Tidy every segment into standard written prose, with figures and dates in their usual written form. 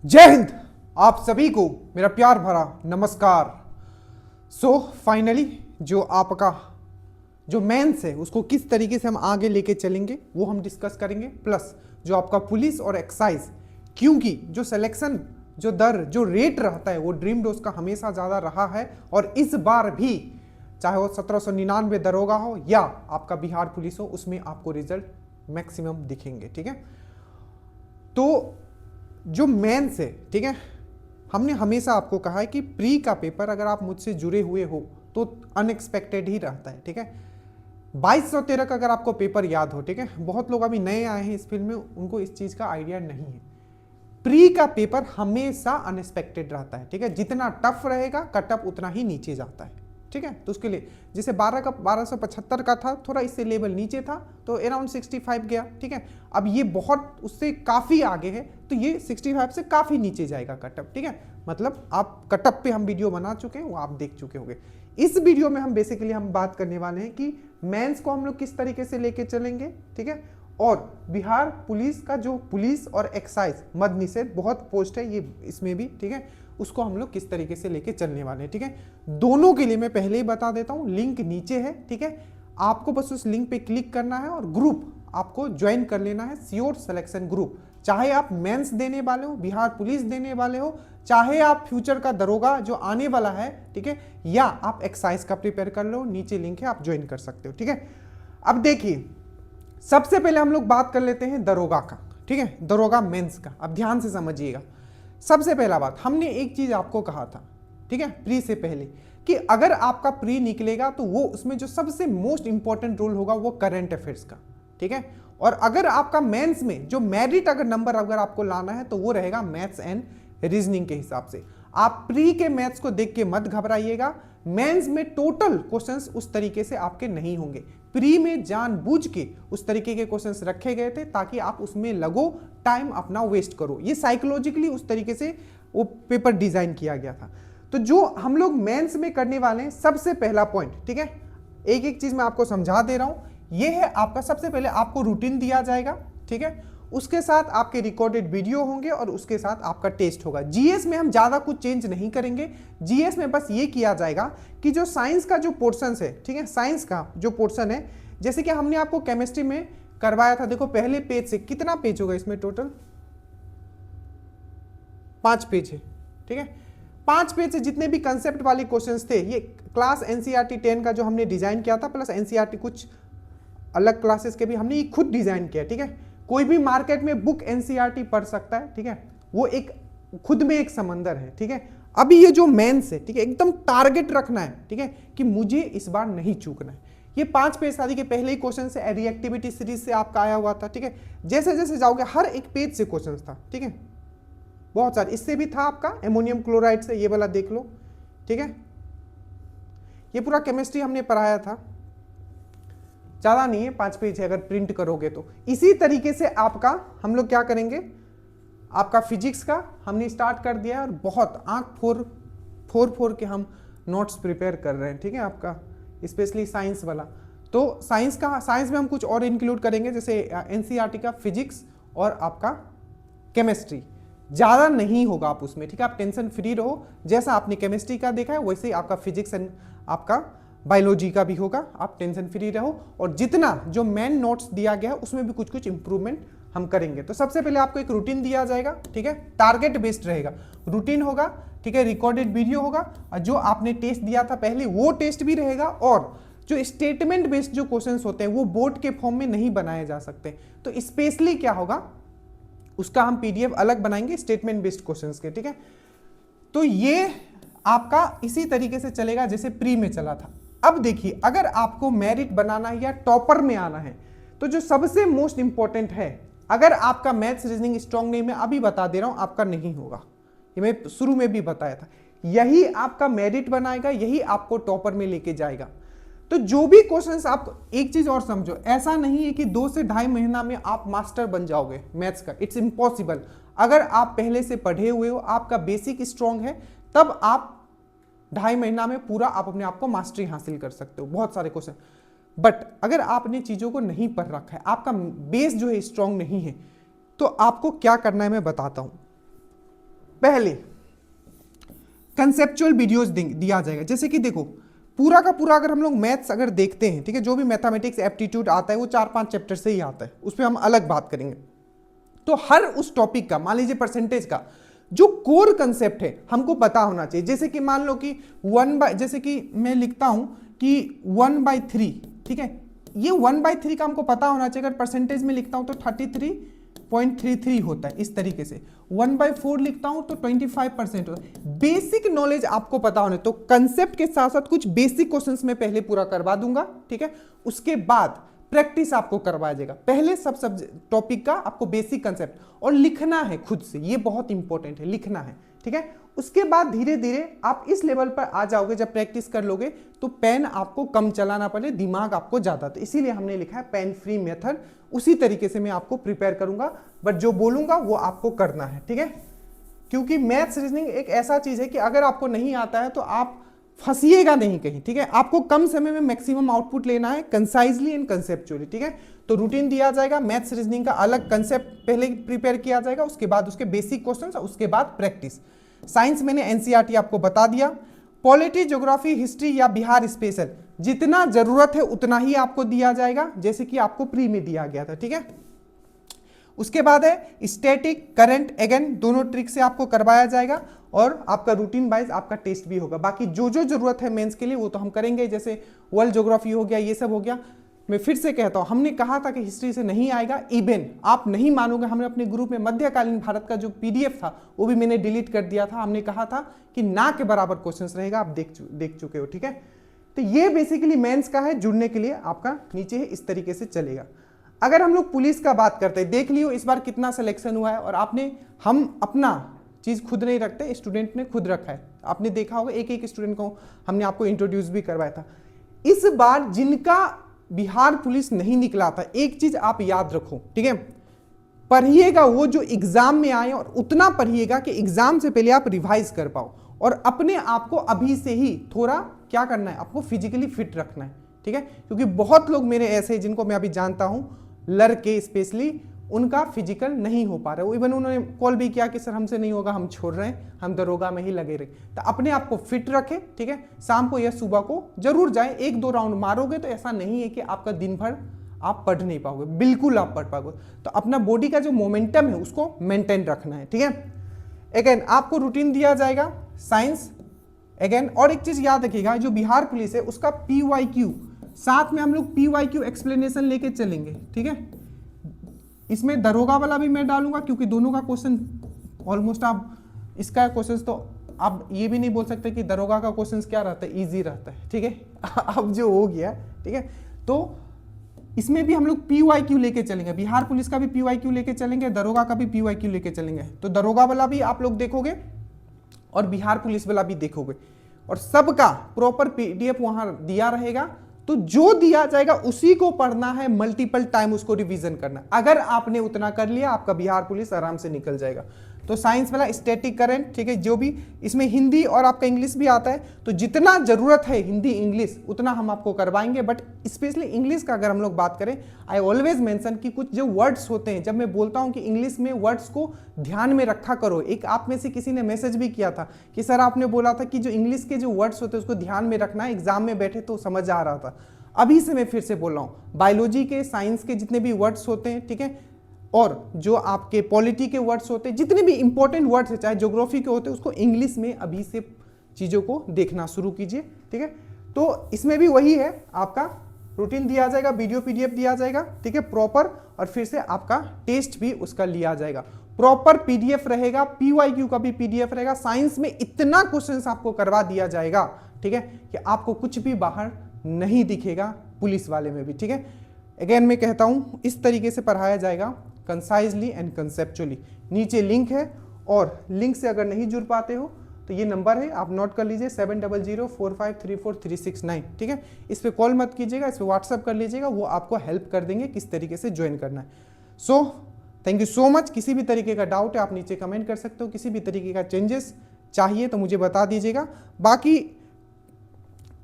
जय हिंद। आप सभी को मेरा प्यार भरा नमस्कार। फाइनली जो आपका जो मेंस है उसको किस तरीके से हम आगे लेके चलेंगे वो हम डिस्कस करेंगे, प्लस जो आपका पुलिस और एक्साइज, क्योंकि जो सिलेक्शन जो दर जो रेट रहता है वो ड्रीम डोज का हमेशा ज़्यादा रहा है और इस बार भी चाहे वो 1799 दरोगा हो या आपका बिहार पुलिस हो उसमें आपको रिजल्ट मैक्सिमम दिखेंगे। ठीक है, तो जो मेंस है, ठीक है, हमने हमेशा आपको कहा है कि प्री का पेपर अगर आप मुझसे जुड़े हुए हो तो अनएक्सपेक्टेड ही रहता है। ठीक है, 2213 का अगर आपको पेपर याद हो, ठीक है, बहुत लोग अभी नए आए हैं इस फील्ड में, उनको इस चीज का आइडिया नहीं है। प्री का पेपर हमेशा अनएक्सपेक्टेड रहता है। ठीक है, जितना टफ रहेगा कट ऑफ उतना ही नीचे जाता है। ठीक है, तो उसके लिए जैसे 1275 का था, थोड़ा इससे लेवल नीचे था तो अराउंड 65 गया। ठीक है, अब ये बहुत उससे काफ़ी आगे है तो ये 65 से काफ़ी नीचे जाएगा कट ऑफ। ठीक है, मतलब आप कट ऑफ पे हम वीडियो बना चुके हैं, वो आप देख चुके होंगे। इस वीडियो में हम बेसिकली हम बात करने वाले हैं कि मेंस को हम लोग किस तरीके से लेके चलेंगे। ठीक है, और बिहार पुलिस का जो पुलिस और एक्साइज मद्य निषेध बहुत पोस्ट है ये इसमें भी, ठीक है, उसको हम लोग किस तरीके से लेके चलने वाले हैं। ठीक है, दोनों के लिए मैं पहले ही बता देता हूं, लिंक नीचे है। ठीक है, आपको बस उस लिंक पे क्लिक करना है और ग्रुप आपको ज्वाइन कर लेना है, श्योर सिलेक्शन ग्रुप। चाहे आप मेंस देने वाले हो, बिहार पुलिस देने वाले हो, चाहे आप फ्यूचर का दरोगा जो आने वाला है, ठीक है, या आप एक्साइज का प्रिपेयर कर लो, नीचे लिंक है, आप ज्वाइन कर सकते हो। ठीक है, अब देखिए सबसे पहले हम लोग बात कर लेते हैं दरोगा का। ठीक है, दरोगा मेंस का। अब ध्यान से समझिएगा, सबसे पहला बात हमने एक चीज आपको कहा था, ठीक है, प्री से पहले, कि अगर आपका प्री निकलेगा तो वो उसमें जो सबसे मोस्ट इंपॉर्टेंट रोल होगा वो करंट अफेयर्स का। ठीक है, और अगर आपका मेंस में जो मेरिट अगर नंबर अगर आपको लाना है तो वो रहेगा मैथ्स एंड रीजनिंग के हिसाब से। आप प्री के मैथ्स को देख के मत घबराइएगा, मेंस में टोटल क्वेश्चंस उस तरीके से आपके नहीं होंगे। प्री में जानबूझ के उस तरीके के क्वेश्चंस रखे गए थे ताकि आप उसमें लगो, टाइम अपना वेस्ट करो। ये साइकोलॉजिकली उस तरीके से वो पेपर डिजाइन किया गया था। तो जो हम लोग मेंस में करने वाले हैं, सबसे पहला पॉइंट, ठीक है, एक एक चीज मैं आपको समझा दे रहा हूं। ये है आपका, सबसे पहले आपको रूटीन दिया जाएगा। ठीक है, उसके साथ आपके रिकॉर्डेड वीडियो होंगे और उसके साथ आपका टेस्ट होगा। जीएस में हम ज्यादा कुछ चेंज नहीं करेंगे। जीएस में बस ये किया जाएगा कि जो साइंस का जो पोर्शन है, ठीक है, साइंस का जो पोर्शन है, जैसे कि हमने आपको केमिस्ट्री में करवाया था, देखो पहले पेज से कितना पेज होगा इसमें टोटल, 5 पेज है। ठीक है, 5 पेज से जितने भी कंसेप्ट वाले क्वेश्चंस थे, ये क्लास एनसीईआरटी 10 का जो हमने डिजाइन किया था, प्लस एनसीईआरटी कुछ अलग क्लासेस के भी हमने ये खुद डिजाइन किया। ठीक है, कोई भी मार्केट में बुक एनसीईआरटी पढ़ सकता है। ठीक है, वो एक खुद में एक समंदर है। ठीक है, अभी ये जो मेंस है, ठीक है, एकदम टारगेट रखना है, ठीक है, कि मुझे इस बार नहीं चूकना है। ये 5 पेज शादी के पहले ही क्वेश्चन से रिएक्टिविटी सीरीज से आपका आया हुआ था। ठीक है, जैसे जैसे जाओगे हर एक पेज से क्वेश्चन था। ठीक है, बहुत सारे, इससे भी था आपका एमोनियम क्लोराइड से, ये वाला देख लो। ठीक है, ये पूरा केमिस्ट्री हमने पढ़ाया था, ज्यादा नहीं है, 5 पेज है अगर प्रिंट करोगे तो। इसी तरीके से आपका हम लोग क्या करेंगे, आपका फिजिक्स का हमने स्टार्ट कर दिया और बहुत आंख फोर के हम नोट्स प्रिपेयर कर रहे हैं। ठीक है, आपका स्पेशली साइंस वाला। तो साइंस में हम कुछ और इंक्लूड करेंगे, जैसे एनसीईआरटी का फिजिक्स और आपका केमिस्ट्री। ज़्यादा नहीं होगा आप उसमें। ठीक है, आप टेंशन फ्री रहो, जैसा आपने केमिस्ट्री का देखा है वैसे ही आपका फिजिक्स एंड आपका बायोलॉजी का भी होगा, आप टेंशन फ्री रहो। और जितना जो मेन नोट्स दिया गया है उसमें भी कुछ कुछ इंप्रूवमेंट हम करेंगे। तो सबसे पहले आपको एक रूटीन दिया जाएगा। ठीक है, टारगेट बेस्ड रहेगा, रूटीन होगा। ठीक है, रिकॉर्डेड वीडियो होगा, और जो आपने टेस्ट दिया था पहले वो टेस्ट भी रहेगा। और जो स्टेटमेंट बेस्ड जो क्वेश्चंस होते हैं वो बोर्ड के फॉर्म में नहीं बनाए जा सकते, तो स्पेशली क्या होगा उसका हम पीडीएफ अलग बनाएंगे स्टेटमेंट बेस्ड क्वेश्चंस के। ठीक है, तो ये आपका इसी तरीके से चलेगा जैसे प्री में चला था। अब देखिए, अगर आपको मेरिट बनाना है या टॉपर में आना है तो जो सबसे मोस्ट इंपॉर्टेंट है, अगर आपका मैथ्स रीजनिंग स्ट्रांग नहीं, मैं अभी बता दे रहा हूं, आपका नहीं होगा, ये मैं शुरू में भी बताया था, यही आपका मेरिट बनाएगा, यही आपको टॉपर में लेके जाएगा। तो जो भी क्वेश्चंस, आप एक चीज और समझो, ऐसा नहीं है कि 2 से 2.5 महीना में आप मास्टर बन जाओगे मैथ्स का, इट्स इम्पॉसिबल। अगर आप पहले से पढ़े हुए हो, आपका बेसिक स्ट्रांग है, तब आप 2.5 महीना में पूरा आप अपने आप को मास्टरी हासिल कर सकते हो बहुत सारे क्वेश्चन। बट अगर आपने चीजों को नहीं पढ़ रखा है, आपका बेस जो है स्ट्रांग नहीं है, तो आपको क्या करना है मैं बताता हूं। पहले कंसेप्चुअल वीडियोस दिया जाएगा। जैसे कि देखो पूरा का पूरा अगर हम लोग मैथ्स अगर देखते हैं, ठीक है, जो भी मैथमेटिक्स एप्टीट्यूड आता है वो 4-5 चैप्टर से ही आता है, उस पर हम अलग बात करेंगे। तो हर उस टॉपिक का, मान लीजिए परसेंटेज का जो कोर कंसेप्ट है हमको पता होना चाहिए। जैसे कि मान लो कि जैसे कि मैं लिखता हूं कि 1/3, ठीक है, ये 1/3 का हमको पता होना चाहिए। अगर परसेंटेज में लिखता हूं तो 33.33 होता है, इस तरीके से 1/4 लिखता हूं तो 25% होता है। बेसिक नॉलेज आपको पता होने, तो कंसेप्ट के साथ साथ कुछ बेसिक क्वेश्चंस में पहले पूरा करवा दूंगा, ठीक है, उसके बाद प्रैक्टिस आपको करवाया जाएगा। पहले सब टॉपिक का आपको बेसिक कंसेप्ट और लिखना है खुद से, ये बहुत इंपॉर्टेंट है, लिखना है, ठीक है। उसके बाद धीरे धीरे आप इस लेवल पर आ जाओगे, जब प्रैक्टिस कर लोगे तो पेन आपको कम चलाना पड़े, दिमाग आपको ज्यादा, तो इसीलिए हमने लिखा है पेन फ्री मेथड। उसी तरीके से मैं आपको प्रिपेयर करूंगा, बट जो बोलूंगा वो आपको करना है, ठीक है। क्योंकि मैथ्स रीजनिंग एक ऐसा चीज है कि अगर आपको नहीं आता है तो आप फंसिएगा नहीं कहीं, ठीक है। आपको कम समय में मैक्सिमम आउटपुट लेना है, कंसाइजली एंड कंसेप्चुअली, ठीक है। तो रूटीन दिया जाएगा, मैथ्स रीजनिंग का अलग कंसेप्ट पहले प्रिपेयर किया जाएगा, उसके बाद उसके बेसिक क्वेश्चंस, उसके बाद प्रैक्टिस। साइंस मैंने एनसीईआरटी आपको बता दिया। पॉलिटी, ज्योग्राफी, हिस्ट्री या बिहार स्पेशल जितना जरूरत है उतना ही आपको दिया जाएगा, जैसे कि आपको प्री में दिया गया था, ठीक है। उसके बाद है स्टैटिक, करंट, अगेन दोनों ट्रिक से आपको करवाया जाएगा और आपका रूटीन वाइज आपका टेस्ट भी होगा। बाकी जो जो जरूरत है मेंस के लिए वो तो हम करेंगे, जैसे वर्ल्ड ज्योग्राफी हो गया, ये सब हो गया। मैं फिर से कहता हूं, हमने कहा था कि हिस्ट्री से नहीं आएगा, इवन आप नहीं मानोगे, हमने अपने ग्रुप में मध्यकालीन भारत का जो पीडीएफ था वो भी मैंने डिलीट कर दिया था। हमने कहा था कि ना के बराबर क्वेश्चंस रहेगा, आप देख चुके हो, ठीक है। तो ये बेसिकली मेंस का है, जुड़ने के लिए आपका नीचे है, इस तरीके से चलेगा। अगर हम लोग पुलिस का बात करते हैं, देख लियो इस बार कितना सिलेक्शन हुआ है, और हम अपना चीज खुद नहीं रखते, स्टूडेंट ने खुद रखा है। आपने देखा होगा एक एक स्टूडेंट को हमने आपको इंट्रोड्यूस भी करवाया था। इस बार जिनका बिहार पुलिस नहीं निकला था, एक चीज आप याद रखो, ठीक है, पढ़िएगा वो जो एग्जाम में आए, और उतना पढ़िएगा कि एग्जाम से पहले आप रिवाइज कर पाओ, और अपने आप को अभी से ही थोड़ा क्या करना है, आपको फिजिकली फिट रखना है, ठीक है। क्योंकि बहुत लोग मेरे ऐसे जिनको मैं अभी जानता हूं, लड़के स्पेशली, उनका फिजिकल नहीं हो पा रहा है। इवन उन्होंने कॉल भी किया कि सर हमसे नहीं होगा, हम छोड़ रहे हैं, हम दरोगा में ही लगे रहे। तो अपने आप को फिट रखें, ठीक है। शाम को या सुबह को जरूर जाएं, 1-2 राउंड मारोगे तो ऐसा नहीं है कि आपका दिन भर आप पढ़ नहीं पाओगे, बिल्कुल आप पढ़ पाओगे। तो अपना बॉडी का जो मोमेंटम है उसको मेंटेन रखना है, ठीक है। अगेन आपको रूटीन दिया जाएगा, साइंस अगेन। और एक चीज याद रखिएगा, जो बिहार पुलिस है उसका PYQ, साथ में हम लोग PYQ एक्सप्लेनेशन लेके चलेंगे, ठीक है। इसमें दरोगा वाला भी मैं डालूंगा, क्योंकि दोनों का क्वेश्चन ऑलमोस्ट, आप इसका क्वेश्चन तो आप ये भी नहीं बोल सकते कि दरोगा का क्वेश्चन क्या रहता है, इजी रहता है, ठीक है। अब जो हो गया, ठीक है, तो इसमें भी हम लोग PYQ लेके चलेंगे, बिहार पुलिस का भी PYQ लेके चलेंगे, दरोगा का भी PYQ लेके चलेंगे। तो दरोगा वाला भी आप लोग देखोगे और बिहार पुलिस वाला भी देखोगे, और सबका प्रॉपर PDF वहां दिया रहेगा। तो जो दिया जाएगा उसी को पढ़ना है, मल्टीपल टाइम उसको रिवीजन करना। अगर आपने उतना कर लिया, आपका बिहार पुलिस आराम से निकल जाएगा। तो साइंस वाला स्टैटिक, करंट, ठीक है, जो भी इसमें हिंदी और आपका इंग्लिश भी आता है, तो जितना जरूरत है हिंदी इंग्लिश उतना हम आपको करवाएंगे। बट स्पेशली इंग्लिश का अगर हम लोग बात करें, आई ऑलवेज मेंशन कि कुछ जो वर्ड्स होते हैं, जब मैं बोलता हूं कि इंग्लिश में वर्ड्स को ध्यान में रखा करो। एक आप में से किसी ने मैसेज भी किया था कि सर आपने बोला था कि जो इंग्लिश के जो वर्ड्स होते हैं उसको ध्यान में रखना है, एग्जाम में बैठे तो समझ आ रहा था। अभी से मैं फिर से बोल रहा हूं, बायोलॉजी के, साइंस के जितने भी वर्ड्स होते हैं, ठीक है, और जो आपके पॉलिटी के वर्ड्स होते हैं, जितने भी इंपॉर्टेंट वर्ड्स है, चाहे ज्योग्राफी के होते हैं, उसको इंग्लिश में अभी से चीजों को देखना शुरू कीजिए, ठीक है। तो इसमें भी वही है, आपका रूटीन दिया जाएगा, वीडियो PDF दिया जाएगा, ठीक है, प्रॉपर, और फिर से आपका टेस्ट भी उसका लिया जाएगा, प्रॉपर PDF रहेगा, PYQ का भी PDF रहेगा। साइंस में इतना क्वेश्चंस आपको करवा दिया जाएगा, ठीक है, कि आपको कुछ भी बाहर नहीं दिखेगा, पुलिस वाले में भी, ठीक है। अगेन मैं कहता हूं इस तरीके से पढ़ाया जाएगा, कंसाइजली एंड कंसेप्चुअली। नीचे लिंक है, और लिंक से अगर नहीं जुड़ पाते हो तो ये नंबर है, आप नोट कर लीजिए, 7004534369, ठीक है। इस पे कॉल मत कीजिएगा, इस पे व्हाट्सअप कर लीजिएगा, वो आपको हेल्प कर देंगे किस तरीके से ज्वाइन करना है। So thank you so much. किसी भी तरीके का डाउट है आप नीचे कमेंट कर सकते हो, किसी भी तरीके का चेंजेस चाहिए तो मुझे बता दीजिएगा। बाकी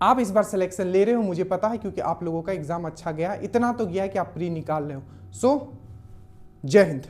आप इस बार सिलेक्शन ले रहे हो, मुझे पता है, क्योंकि आप लोगों का एग्जाम अच्छा गया, इतना तो गया कि आप प्री निकाल रहे हो। सो जय हिंद।